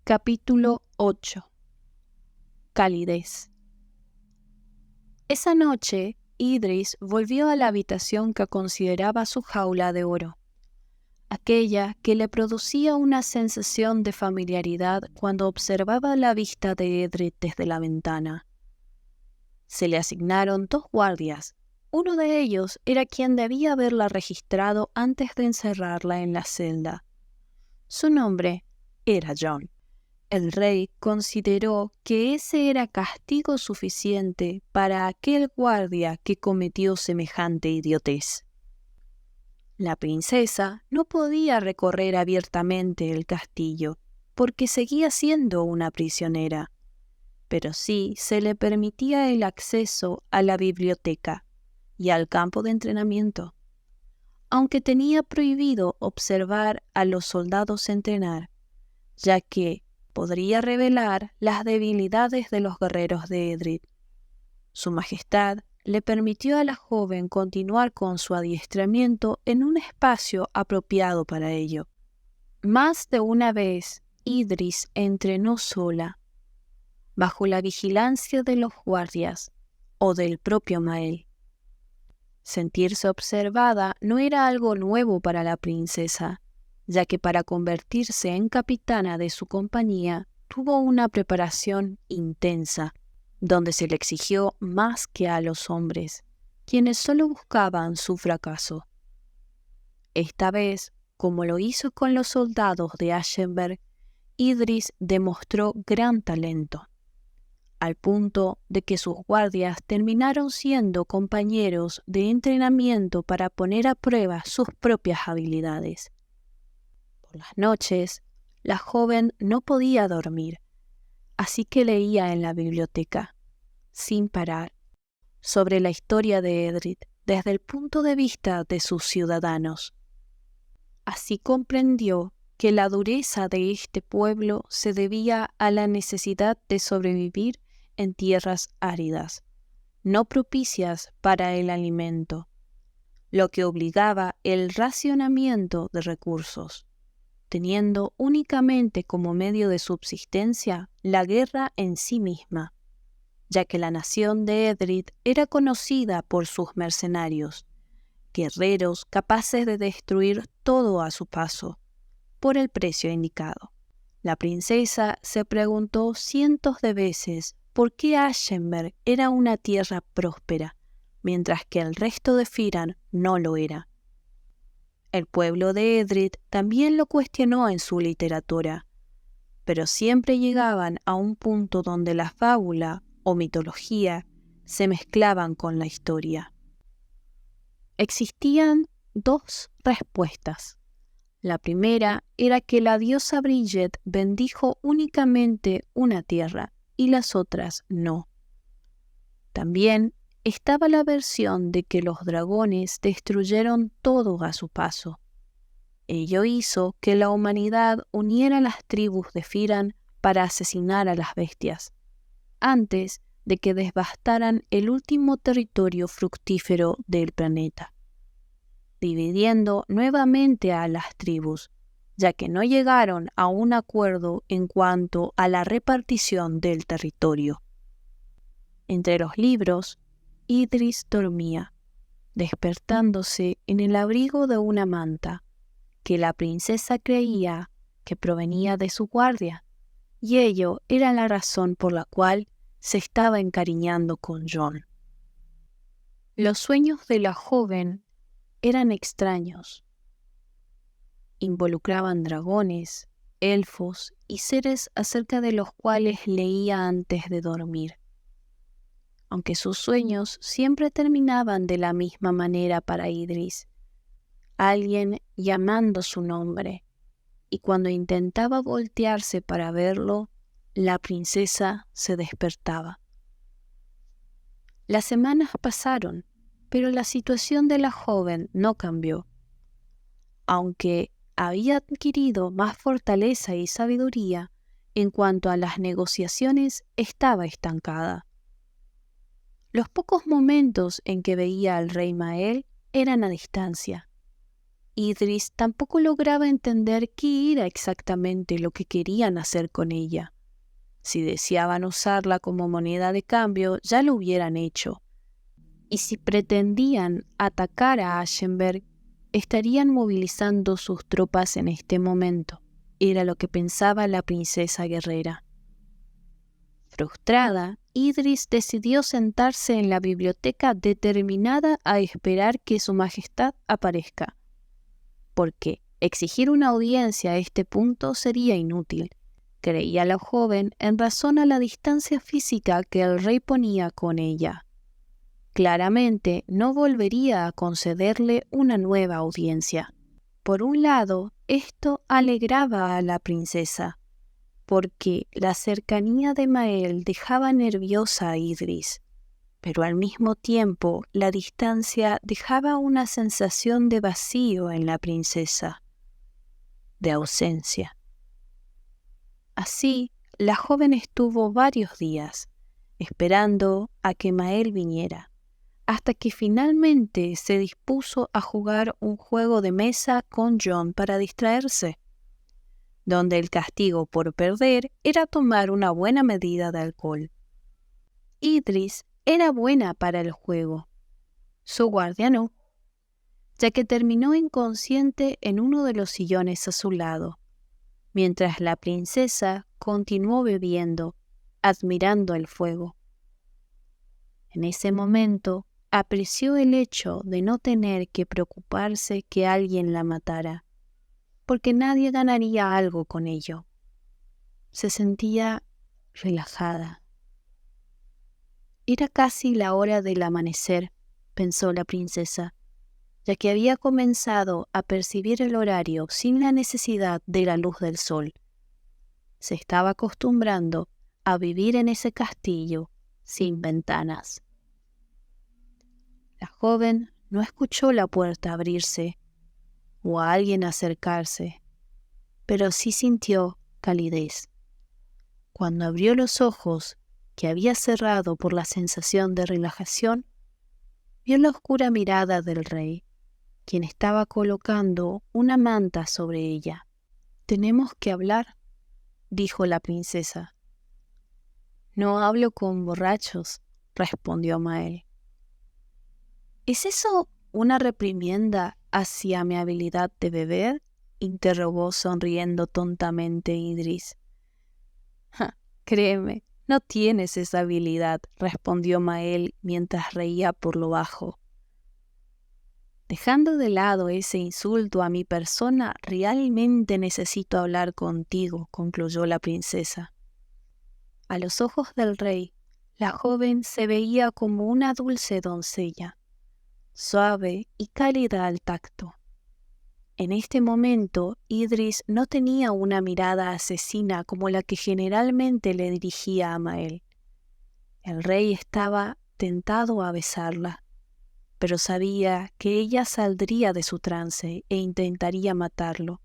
Capítulo 8. Calidez. Esa noche, Idris volvió a la habitación que consideraba su jaula de oro, aquella que le producía una sensación de familiaridad cuando observaba la vista de Edred desde la ventana. Se le asignaron 2 guardias. Uno de ellos era quien debía haberla registrado antes de encerrarla en la celda. Su nombre era John. El rey consideró que ese era castigo suficiente para aquel guardia que cometió semejante idiotez. La princesa no podía recorrer abiertamente el castillo, porque seguía siendo una prisionera, pero sí se le permitía el acceso a la biblioteca y al campo de entrenamiento, aunque tenía prohibido observar a los soldados entrenar, ya que podría revelar las debilidades de los guerreros de Edred. Su Majestad le permitió a la joven continuar con su adiestramiento en un espacio apropiado para ello. Más de una vez, Idris entrenó sola, bajo la vigilancia de los guardias o del propio Mael. Sentirse observada no era algo nuevo para la princesa, ya que para convertirse en capitana de su compañía tuvo una preparación intensa, donde se le exigió más que a los hombres, quienes solo buscaban su fracaso. Esta vez, como lo hizo con los soldados de Ashenberg, Idris demostró gran talento, al punto de que sus guardias terminaron siendo compañeros de entrenamiento para poner a prueba sus propias habilidades. Por las noches, la joven no podía dormir, así que leía en la biblioteca, sin parar, sobre la historia de Edred desde el punto de vista de sus ciudadanos. Así comprendió que la dureza de este pueblo se debía a la necesidad de sobrevivir en tierras áridas, no propicias para el alimento, lo que obligaba el racionamiento de recursos, teniendo únicamente como medio de subsistencia la guerra en sí misma, ya que la nación de Edred era conocida por sus mercenarios, guerreros capaces de destruir todo a su paso, por el precio indicado. La princesa se preguntó cientos de veces por qué Ashenberg era una tierra próspera, mientras que el resto de Firan no lo era. El pueblo de Edred también lo cuestionó en su literatura, pero siempre llegaban a un punto donde la fábula o mitología se mezclaban con la historia. Existían 2 respuestas. La primera era que la diosa Bridget bendijo únicamente una tierra y las otras no. También estaba la versión de que los dragones destruyeron todo a su paso. Ello hizo que la humanidad uniera las tribus de Firan para asesinar a las bestias, antes de que devastaran el último territorio fructífero del planeta, dividiendo nuevamente a las tribus, ya que no llegaron a un acuerdo en cuanto a la repartición del territorio. Entre los libros, Idris dormía, despertándose en el abrigo de una manta, que la princesa creía que provenía de su guardia, y ello era la razón por la cual se estaba encariñando con John. Los sueños de la joven eran extraños. Involucraban dragones, elfos y seres acerca de los cuales leía antes de dormir. Aunque sus sueños siempre terminaban de la misma manera para Idris, alguien llamando su nombre, y cuando intentaba voltearse para verlo, la princesa se despertaba. Las semanas pasaron, pero la situación de la joven no cambió. Aunque había adquirido más fortaleza y sabiduría, en cuanto a las negociaciones estaba estancada. Los pocos momentos en que veía al rey Mael eran a distancia, Idris tampoco lograba entender qué era exactamente lo que querían hacer con ella. Si deseaban usarla como moneda de cambio, ya lo hubieran hecho. Y si pretendían atacar a Ashenberg, estarían movilizando sus tropas en este momento. Era lo que pensaba la princesa guerrera. Frustrada, Idris decidió sentarse en la biblioteca determinada a esperar que su majestad aparezca, porque exigir una audiencia a este punto sería inútil, creía la joven en razón a la distancia física que el rey ponía con ella. Claramente no volvería a concederle una nueva audiencia. Por un lado, esto alegraba a la princesa, porque la cercanía de Mael dejaba nerviosa a Idris, pero al mismo tiempo la distancia dejaba una sensación de vacío en la princesa, de ausencia. Así, la joven estuvo varios días, esperando a que Mael viniera, hasta que finalmente se dispuso a jugar un juego de mesa con John para distraerse, donde el castigo por perder era tomar una buena medida de alcohol. Idris era buena para el juego, su guardia no, ya que terminó inconsciente en uno de los sillones a su lado, mientras la princesa continuó bebiendo, admirando el fuego. En ese momento, apreció el hecho de no tener que preocuparse que alguien la matara, porque nadie ganaría algo con ello. Se sentía relajada. Era casi la hora del amanecer, pensó la princesa, ya que había comenzado a percibir el horario sin la necesidad de la luz del sol. Se estaba acostumbrando a vivir en ese castillo sin ventanas. La joven no escuchó la puerta abrirse o a alguien acercarse, pero sí sintió calidez. Cuando abrió los ojos, que había cerrado por la sensación de relajación, vio la oscura mirada del rey, quien estaba colocando una manta sobre ella. «Tenemos que hablar», dijo la princesa. «No hablo con borrachos», respondió Mael. «¿Es eso una reprimienda hacia mi habilidad de beber?», interrogó sonriendo tontamente Idris. «Créeme, no tienes esa habilidad», respondió Mael mientras reía por lo bajo. «Dejando de lado ese insulto a mi persona, realmente necesito hablar contigo», concluyó la princesa. A los ojos del rey, la joven se veía como una dulce doncella, suave y cálida al tacto. En este momento, Idris no tenía una mirada asesina como la que generalmente le dirigía a Mael. El rey estaba tentado a besarla, pero sabía que ella saldría de su trance e intentaría matarlo.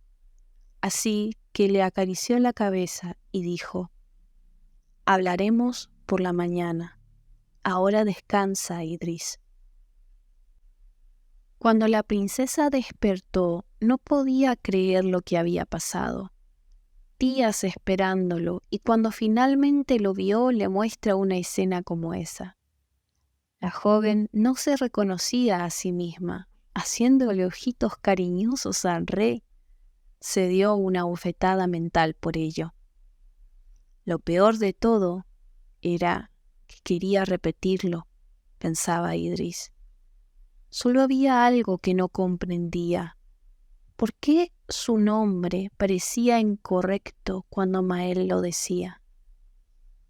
Así que le acarició la cabeza y dijo: «Hablaremos por la mañana. Ahora descansa, Idris». Cuando la princesa despertó, no podía creer lo que había pasado. Días esperándolo, y cuando finalmente lo vio, le muestra una escena como esa. La joven no se reconocía a sí misma, haciéndole ojitos cariñosos al rey. Se dio una bofetada mental por ello. Lo peor de todo era que quería repetirlo, pensaba Idris. Solo había algo que no comprendía. ¿Por qué su nombre parecía incorrecto cuando Mael lo decía?